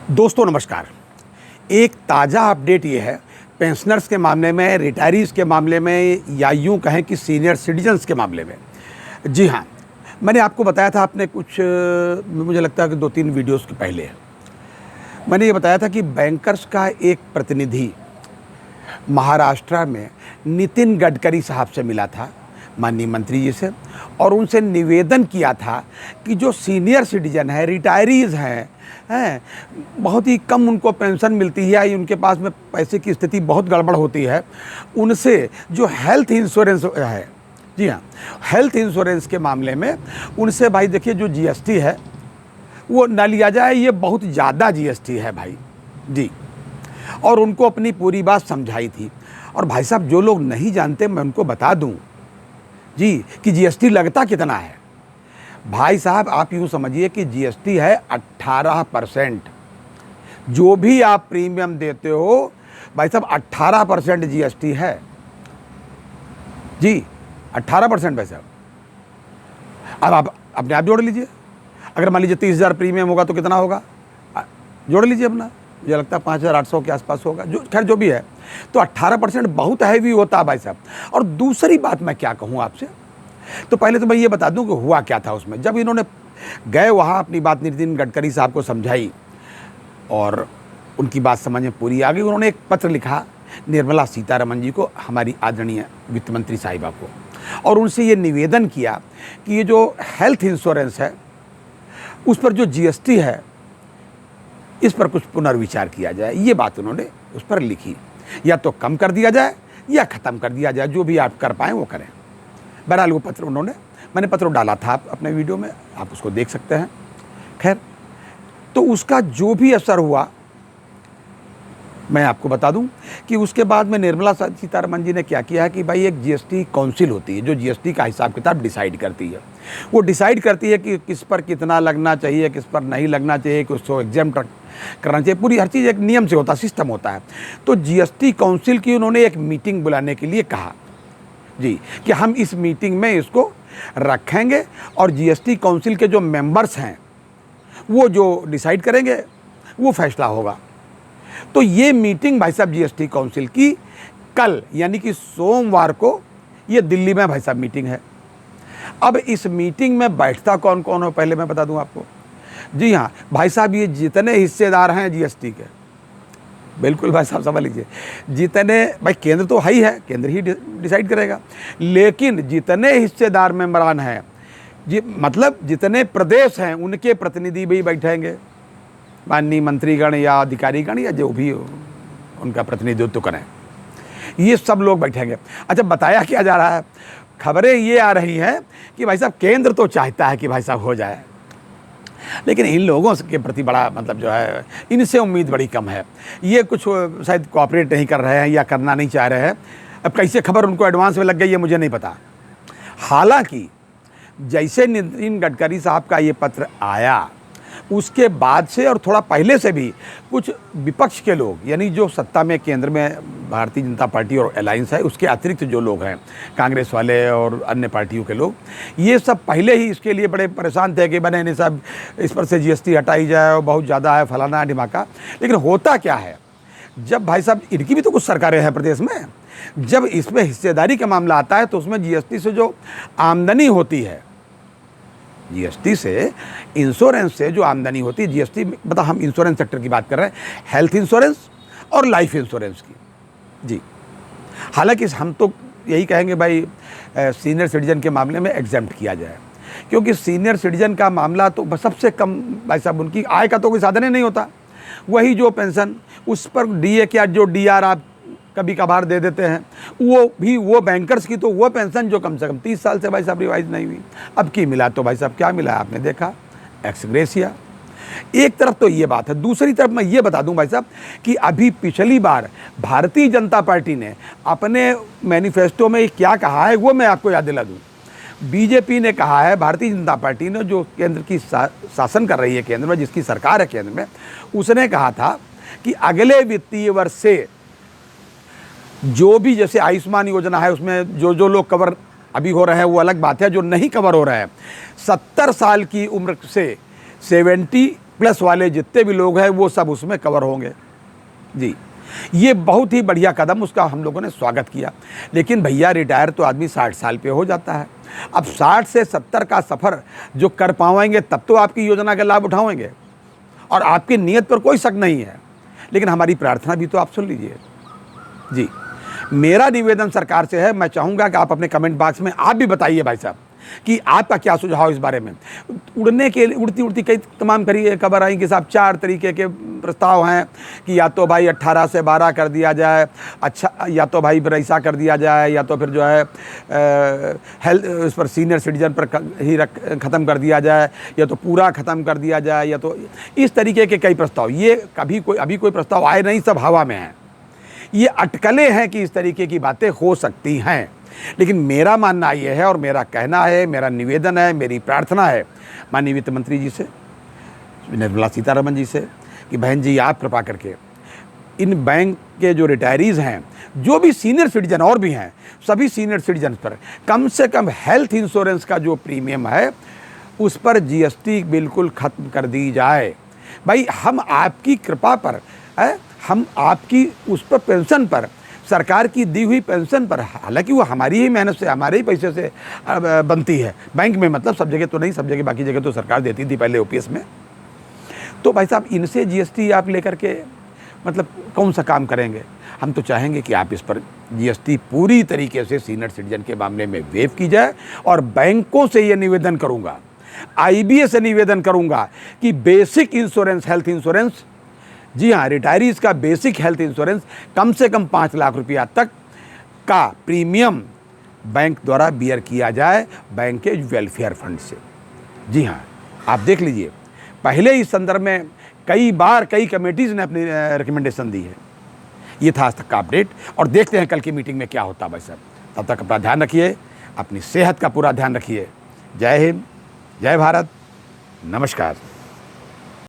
दोस्तों नमस्कार। एक ताज़ा अपडेट ये है पेंशनर्स के मामले में, रिटायरीज़ के मामले में, या यूँ कहें कि सीनियर सिटीजन्स के मामले में। जी हाँ, मैंने आपको बताया था आपने कुछ मुझे लगता है कि 2-3 वीडियोस के पहले मैंने ये बताया था कि बैंकर्स का एक प्रतिनिधि महाराष्ट्र में नितिन गडकरी साहब से मिला था, माननीय मंत्री जी से, और उनसे निवेदन किया था कि जो सीनियर सिटीजन है, रिटायरीज़ हैं, बहुत ही कम उनको पेंशन मिलती है या उनके पास में पैसे की स्थिति बहुत गड़बड़ होती है, उनसे जो हेल्थ इंश्योरेंस है, जी हाँ, हेल्थ इंश्योरेंस के मामले में उनसे भाई देखिए जो जीएसटी है वो न लिया जाए। ये बहुत ज़्यादा जीएसटी है भाई जी, और उनको अपनी पूरी बात समझाई थी। और भाई साहब जो लोग नहीं जानते मैं उनको बता दूं जी कि जीएसटी लगता कितना है। भाई साहब आप यूँ समझिए कि जीएसटी है 18%। जो भी आप प्रीमियम देते हो भाई साहब 18% जीएसटी है जी, 18% भाई साहब। अब आप अपने आप जोड़ लीजिए, अगर मान लीजिए 30,000 प्रीमियम होगा तो कितना होगा, जोड़ लीजिए अपना, मुझे लगता है 5,800 के आसपास होगा, जो खैर जो भी है। तो 18% बहुत हैवी होता है भाई साहब। और दूसरी बात मैं क्या कहूँ आपसे, तो पहले तो मैं ये बता दूं कि हुआ क्या था उसमें। जब इन्होंने गए वहाँ अपनी बात नितिन गडकरी साहब को समझाई और उनकी बात समझ में पूरी आ गई, उन्होंने एक पत्र लिखा निर्मला सीतारमण जी को, हमारी आदरणीय वित्त मंत्री साहिबा को, और उनसे ये निवेदन किया कि ये जो हेल्थ इंश्योरेंस है उस पर जो जीएसटी है इस पर कुछ पुनर्विचार किया जाए। ये बात उन्होंने उस पर लिखी, या तो कम कर दिया जाए या ख़त्म कर दिया जाए, जो भी आप कर पाएँ वो करें। बहरहाल वो पत्र मैंने पत्र डाला था अपने वीडियो में, आप उसको देख सकते हैं। खैर, तो उसका जो भी असर हुआ मैं आपको बता दूं कि उसके बाद में निर्मला सीतारमण जी ने क्या किया है कि भाई एक जीएसटी काउंसिल होती है जो जीएसटी का हिसाब किताब डिसाइड करती है। वो डिसाइड करती है कि किस पर कितना लगना चाहिए, किस पर नहीं लगना चाहिए, कि उसको एग्जाम करना चाहिए, पूरी हर चीज़ एक नियम से होता है, सिस्टम होता है। तो जीएसटी काउंसिल की उन्होंने एक मीटिंग बुलाने के लिए कहा जी, कि हम इस मीटिंग में इसको रखेंगे और जीएसटी काउंसिल के जो मेंबर्स हैं वो जो डिसाइड करेंगे वो फैसला होगा। तो ये मीटिंग भाई साहब जीएसटी काउंसिल की कल यानी कि सोमवार को ये दिल्ली में भाई साहब मीटिंग है। अब इस मीटिंग में बैठता कौन कौन हो पहले मैं बता दूं आपको। जी हाँ भाई साहब, ये जितने हिस्सेदार हैं जीएसटी के, बिल्कुल भाई साहब समझ लीजिए, जितने भाई केंद्र तो है ही है, केंद्र ही डिसाइड करेगा, लेकिन जितने हिस्सेदार मेंबरान हैं मतलब जितने प्रदेश हैं उनके प्रतिनिधि भी बैठेंगे, माननीय मंत्रीगण या अधिकारीगण या जो भी उनका प्रतिनिधित्व करें, ये सब लोग बैठेंगे। अच्छा, बताया क्या जा रहा है, खबरें ये आ रही हैं कि भाई साहब केंद्र तो चाहता है कि भाई साहब हो जाए, लेकिन इन लोगों के प्रति बड़ा मतलब जो है इनसे उम्मीद बड़ी कम है। ये कुछ शायद कोऑपरेट नहीं कर रहे हैं या करना नहीं चाह रहे हैं। अब कैसे खबर उनको एडवांस में लग गई है मुझे नहीं पता। हालांकि जैसे नितिन गडकरी साहब का ये पत्र आया उसके बाद से और थोड़ा पहले से भी कुछ विपक्ष के लोग, यानी जो सत्ता में केंद्र में भारतीय जनता पार्टी और अलायंस है उसके अतिरिक्त जो लोग हैं, कांग्रेस वाले और अन्य पार्टियों के लोग, ये सब पहले ही इसके लिए बड़े परेशान थे कि बने नहीं साहब इस पर से जीएसटी हटाई जाए और बहुत ज़्यादा है, फलाना है, ढिमाका। लेकिन होता क्या है, जब भाई साहब इनकी भी तो कुछ सरकारें हैं प्रदेश में, जब इसमें हिस्सेदारी का मामला आता है तो उसमें जीएसटी से जो आमदनी होती है, जीएसटी से इंश्योरेंस से जो आमदनी होती है, जीएसटी मतलब हम इंश्योरेंस सेक्टर की बात कर रहे हैं, हेल्थ इंश्योरेंस और लाइफ इंश्योरेंस की जी। हालांकि हम तो यही कहेंगे भाई सीनियर सिटीजन के मामले में एग्जेम्प्ट किया जाए, क्योंकि सीनियर सिटीजन का मामला तो सबसे कम भाई साहब उनकी आय का तो कोई साधन ही नहीं होता। वही जो पेंशन उस पर डीए क्या जो डीआर आप कभी कभार दे देते हैं, वो बैंकर्स की तो वो पेंशन जो कम से कम 30 साल से भाई साहब रिवाइज नहीं हुई, अब की मिला तो भाई साहब क्या मिला आपने देखा, एक्स ग्रेसिया। एक तरफ तो ये बात है, दूसरी तरफ मैं ये बता दूं भाई साहब कि अभी पिछली बार भारतीय जनता पार्टी ने अपने मैनिफेस्टो में क्या कहा है वो मैं आपको याद दिला दूं। बीजेपी ने कहा है, भारतीय जनता पार्टी ने जो केंद्र की शासन कर रही है, केंद्र में जिसकी सरकार है केंद्र में, उसने कहा था कि अगले वित्तीय वर्ष से जो भी जैसे आयुष्मान योजना है उसमें जो जो लोग कवर अभी हो रहे हैं वो अलग बात है, जो नहीं कवर हो रहा है 70 साल की उम्र से 70 प्लस वाले जितने भी लोग हैं वो सब उसमें कवर होंगे। जी, ये बहुत ही बढ़िया कदम, उसका हम लोगों ने स्वागत किया। लेकिन भैया रिटायर तो आदमी 60 साल पे हो जाता है। अब 60 से 70 का सफ़र जो कर पाएंगे तब तो आपकी योजना का लाभ उठाएंगे, और आपकी नीयत पर कोई शक नहीं है। लेकिन हमारी प्रार्थना भी तो आप सुन लीजिए। जी, मेरा निवेदन सरकार से है, मैं चाहूँगा कि आप अपने कमेंट बॉक्स में आप भी बताइए भाई साहब कि आपका क्या सुझाव इस बारे में। उड़ने के लिए उड़ती उड़ती कई तमाम खबर आई कि साहब 4 तरीके के प्रस्ताव हैं कि या तो भाई 18 से 12 कर दिया जाए, अच्छा, या तो भाई ऐसा कर दिया जाए, या तो फिर जो है हेल्थ इस पर सीनियर सिटीजन पर ही ख़त्म कर दिया जाए, या तो पूरा ख़त्म कर दिया जाए, या तो इस तरीके के कई प्रस्ताव। ये अभी कोई प्रस्ताव आए नहीं, सब हवा में हैं। ये अटकलें हैं कि इस तरीके की बातें हो सकती हैं। लेकिन मेरा मानना ये है, और मेरा कहना है, मेरा निवेदन है, मेरी प्रार्थना है माननीय वित्त मंत्री जी से, निर्मला सीतारमण जी से, कि बहन जी आप कृपा करके इन बैंक के जो रिटायरीज़ हैं, जो भी सीनियर सिटीजन और भी हैं, सभी सीनियर सिटीजन पर कम से कम हेल्थ इंश्योरेंस का जो प्रीमियम है उस पर जीएसटी बिल्कुल ख़त्म कर दी जाए। भाई हम आपकी कृपा पर हम आपकी उस पर पेंशन पर, सरकार की दी हुई पेंशन पर, हालांकि वो हमारी ही मेहनत से, हमारे ही पैसे से बनती है बैंक में, मतलब सब जगह तो नहीं, सब जगह बाकी जगह तो सरकार देती थी पहले ओपीएस में। तो भाई साहब इनसे जीएसटी आप लेकर के मतलब कौन सा काम करेंगे। हम तो चाहेंगे कि आप इस पर जीएसटी पूरी तरीके से सीनियर सिटीजन के मामले में वेव की जाए। और बैंकों से ये निवेदन करूँगा, आईबीए से निवेदन करूँगा कि बेसिक इंश्योरेंस, हेल्थ इंश्योरेंस, जी हाँ, रिटायरीज़ का बेसिक हेल्थ इंश्योरेंस कम से कम 5 लाख रुपया तक का प्रीमियम बैंक द्वारा बियर किया जाए, बैंक के वेलफेयर फंड से। जी हाँ, आप देख लीजिए, पहले इस संदर्भ में कई बार कई कमेटीज़ ने अपनी रिकमेंडेशन दी है। ये था आज तक का अपडेट, और देखते हैं कल की मीटिंग में क्या होता है भाई साहब। तब तक अपना ध्यान रखिए, अपनी सेहत का पूरा ध्यान रखिए। जय हिंद, जय भारत, नमस्कार।